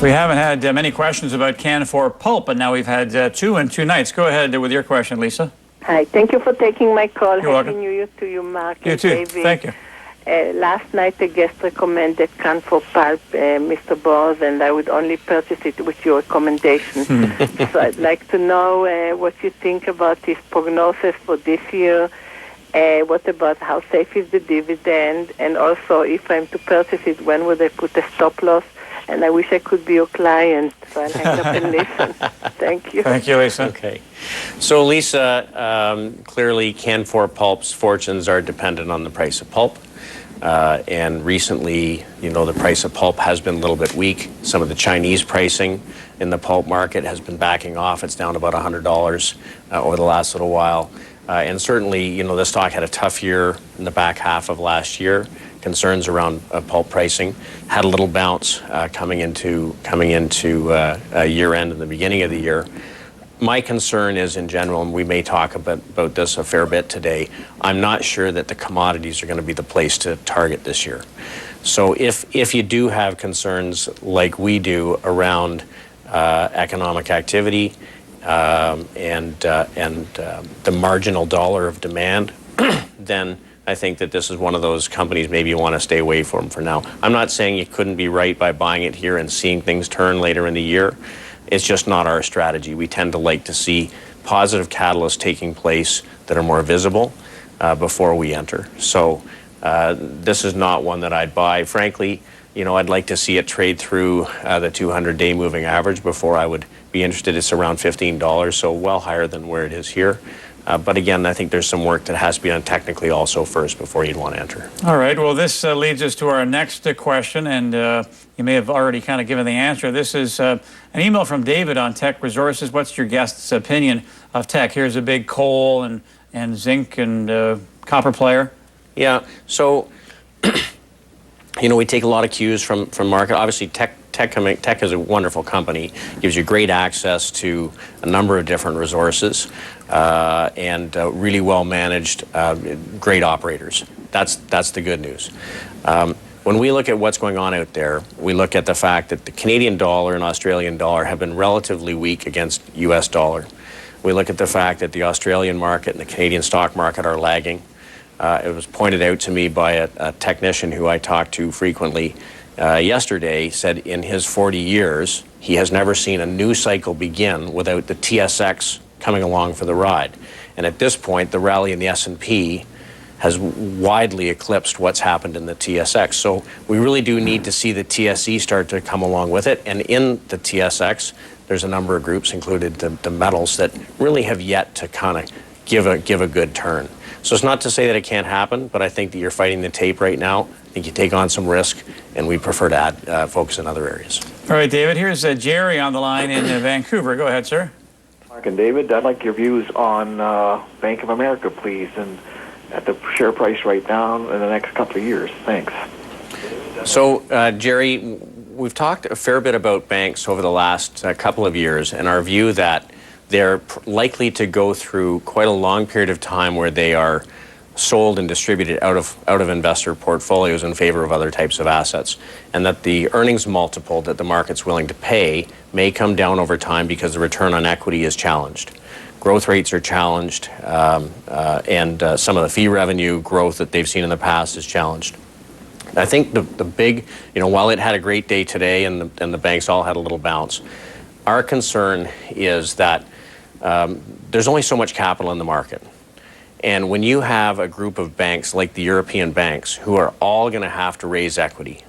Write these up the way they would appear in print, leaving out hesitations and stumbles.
We haven't had many questions about Canfor Pulp, but now we've had two in 2 nights. Go ahead with your question, Lisa. Hi, thank you for taking my call. You're welcome. Happy New Year to you, Mark You and too. David. Thank you. Last night, the guest recommended Canfor Pulp, Mr. Burrows, and I would only purchase it with your recommendation. So I'd like to know what you think about his prognosis for this year. What about how safe is the dividend? And also, if I'm to purchase it, when would I put a stop loss? And I wish I could be your client, so I'll hang up and listen. Thank you. Thank you, Lisa. Okay. So, Lisa, clearly Canfor Pulp's fortunes are dependent on the price of pulp. And recently, the price of pulp has been a little bit weak. Some of the Chinese pricing in the pulp market has been backing off. It's down about $100 over the last little while. And certainly, the stock had a tough year in the back half of last year. Concerns around pulp pricing, had a little bounce coming into year end and the beginning of the year. My concern is, in general, and we may talk about this a fair bit today, I'm not sure that the commodities are going to be the place to target this year. So if you do have concerns like we do around economic activity and the marginal dollar of demand, then I think that this is one of those companies maybe you want to stay away from for now. I'm not saying you couldn't be right by buying it here and seeing things turn later in the year. It's just not our strategy. We tend to like to see positive catalysts taking place that are more visible before we enter. So this is not one that I'd buy. Frankly, I'd like to see it trade through the 200-day moving average before I would be interested. It's around $15, so well higher than where it is here. But again, I think there's some work that has to be done technically also first before you'd want to enter. All right. Well, this leads us to our next question, and you may have already kind of given the answer. This is an email from David on Tech Resources. What's your guest's opinion of tech? Here's a big coal and zinc and copper player. Yeah. So, we take a lot of cues from market. Obviously, Tech is a wonderful company, gives you great access to a number of different resources and really well managed, great operators. That's the good news. When we look at what's going on out there, we look at the fact that the Canadian dollar and Australian dollar have been relatively weak against US dollar. We look at the fact that the Australian market and the Canadian stock market are lagging. It was pointed out to me by a technician who I talk to frequently yesterday, said in his 40 years, he has never seen a new cycle begin without the TSX coming along for the ride. And at this point, the rally in the S&P has widely eclipsed what's happened in the TSX. So we really do need to see the TSE start to come along with it. And in the TSX, there's a number of groups, included the metals, that really have yet to kind of give a good turn. So it's not to say that it can't happen, but I think that you're fighting the tape right now. I think you take on some risk, and we prefer to add focus in other areas. All right, David, here's Jerry on the line in Vancouver. Go ahead, sir. Mark and David, I'd like your views on Bank of America, please, and at the share price right now in the next couple of years. Thanks. So, Jerry, we've talked a fair bit about banks over the last couple of years, and our view that they're likely to go through quite a long period of time where they are sold and distributed out of investor portfolios in favor of other types of assets, and that the earnings multiple that the market's willing to pay may come down over time because the return on equity is challenged. Growth rates are challenged, and some of the fee revenue growth that they've seen in the past is challenged. I think the big, while it had a great day today and the banks all had a little bounce, our concern is that there's only so much capital in the market. And when you have a group of banks like the European banks who are all going to have to raise equity,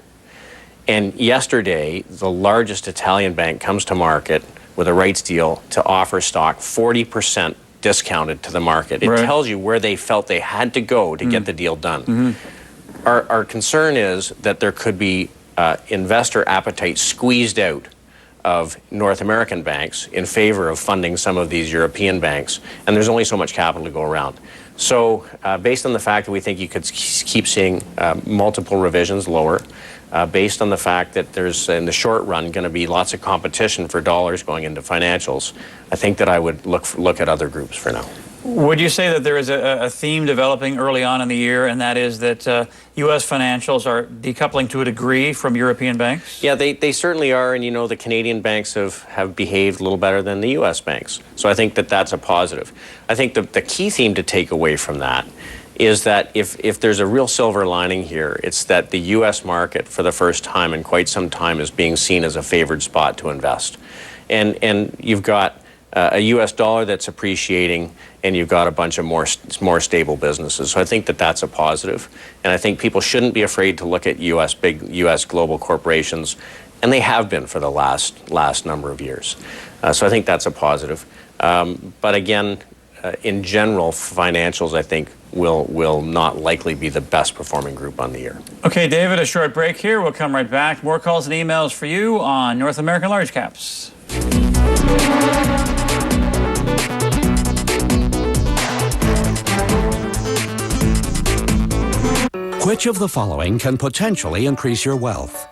and yesterday the largest Italian bank comes to market with a rights deal to offer stock 40% discounted to the market. It tells you where they felt they had to go to get the deal done. Our concern is that there could be investor appetite squeezed out of North American banks in favor of funding some of these European banks, and there's only so much capital to go around. So based on the fact that we think you could keep seeing multiple revisions lower, based on the fact that there's, in the short run, going to be lots of competition for dollars going into financials, I think that I would look at other groups for now. Would you say that there is a theme developing early on in the year, and that is that U.S. financials are decoupling to a degree from European banks? Yeah, they certainly are, and the Canadian banks have behaved a little better than the U.S. banks. So I think that that's a positive. I think the key theme to take away from that is that if there's a real silver lining here, it's that the U.S. market, for the first time in quite some time, is being seen as a favored spot to invest. And you've got a U.S. dollar that's appreciating, and you've got a bunch of more stable businesses. So I think that that's a positive. And I think people shouldn't be afraid to look at big U.S. global corporations, and they have been for the last number of years. So I think that's a positive. But again, in general, financials, I think, will not likely be the best performing group on the year. Okay, David, a short break here. We'll come right back. More calls and emails for you on North American Large Caps. Which of the following can potentially increase your wealth?